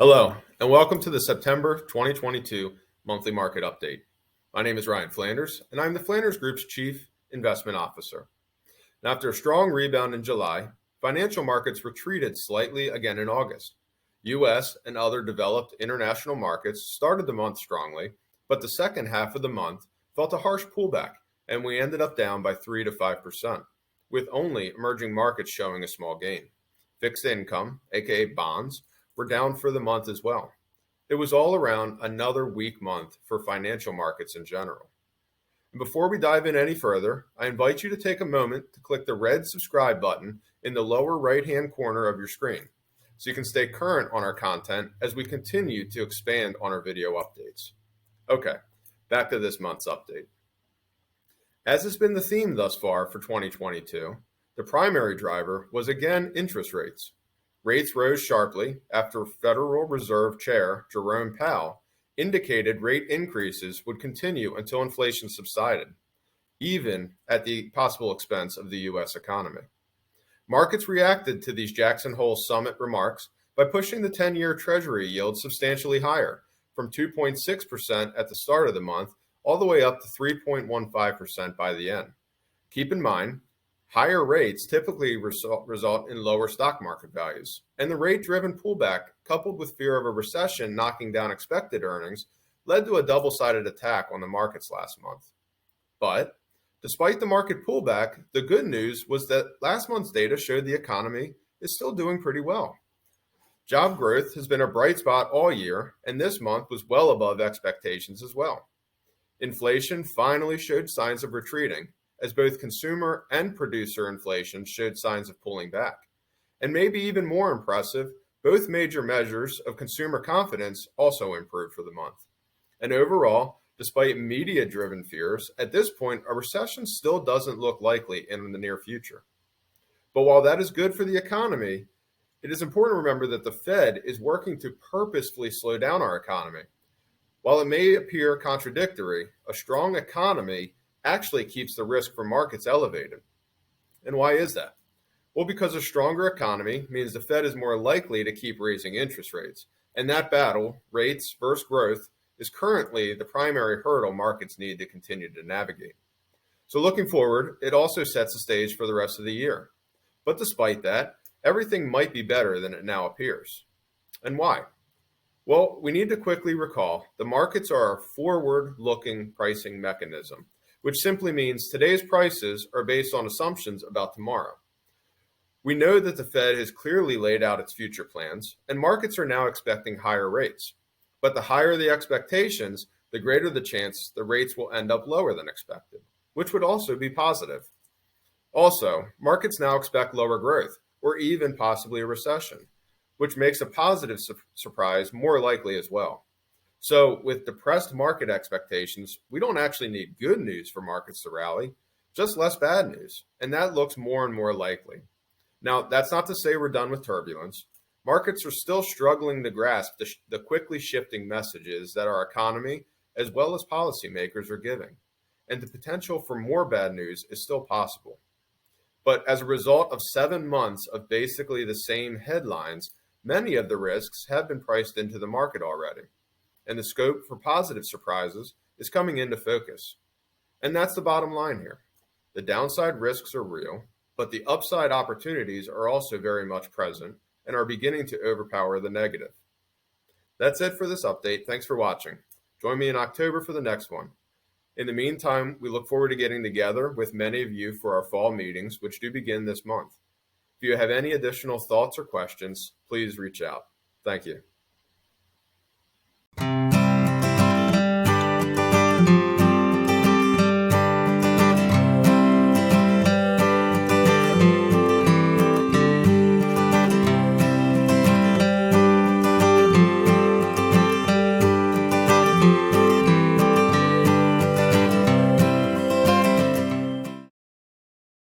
Hello, and welcome to the September 2022 monthly market update. My name is Ryan Flanders, and I'm the Flanders Group's Chief Investment Officer. And after a strong rebound in July, financial markets retreated slightly again in August. U.S. and other developed international markets started the month strongly, but the second half of the month felt a harsh pullback, and we ended up down by 3 to 5%, with only emerging markets showing a small gain. Fixed income, aka bonds, were down for the month as well. It was all around another weak month for financial markets in general. And before we dive in any further, I invite you to take a moment to click the red subscribe button in the lower right-hand corner of your screen so you can stay current on our content as we continue to expand on our video updates. Okay, back to this month's update. As has been the theme thus far for 2022, the primary driver was again interest rates. Rates rose sharply after Federal Reserve Chair Jerome Powell indicated rate increases would continue until inflation subsided, even at the possible expense of the U.S. economy. Markets reacted to these Jackson Hole summit remarks by pushing the 10-year Treasury yield substantially higher, from 2.6% at the start of the month all the way up to 3.15% by the end. Keep in mind, higher rates typically result in lower stock market values, and the rate-driven pullback, coupled with fear of a recession knocking down expected earnings, led to a double-sided attack on the markets last month. But despite the market pullback, the good news was that last month's data showed the economy is still doing pretty well. Job growth has been a bright spot all year, and this month was well above expectations as well. Inflation finally showed signs of retreating, as both consumer and producer inflation showed signs of pulling back. And maybe even more impressive, both major measures of consumer confidence also improved for the month. And overall, despite media-driven fears, at this point, a recession still doesn't look likely in the near future. But while that is good for the economy, it is important to remember that the Fed is working to purposefully slow down our economy. While it may appear contradictory, a strong economy actually keeps the risk for markets elevated. And why is that? Well, because a stronger economy means the Fed is more likely to keep raising interest rates. And that battle, rates versus growth, is currently the primary hurdle markets need to continue to navigate. So looking forward, it also sets the stage for the rest of the year. But despite that, everything might be better than it now appears. And why? Well, we need to quickly recall the markets are a forward-looking pricing mechanism, which simply means today's prices are based on assumptions about tomorrow. We know that the Fed has clearly laid out its future plans, and markets are now expecting higher rates. But the higher the expectations, the greater the chance the rates will end up lower than expected, which would also be positive. Also, markets now expect lower growth, or even possibly a recession, which makes a positive surprise more likely as well. So with depressed market expectations, we don't actually need good news for markets to rally, just less bad news, and that looks more and more likely. Now, that's not to say we're done with turbulence. Markets are still struggling to grasp the quickly shifting messages that our economy, as well as policymakers, are giving, and the potential for more bad news is still possible. But as a result of 7 months of basically the same headlines, many of the risks have been priced into the market already, and the scope for positive surprises is coming into focus. And that's the bottom line here. The downside risks are real, but the upside opportunities are also very much present and are beginning to overpower the negative. That's it for this update. Thanks for watching. Join me in October for the next one. In the meantime, we look forward to getting together with many of you for our fall meetings, which do begin this month. If you have any additional thoughts or questions, please reach out. Thank you.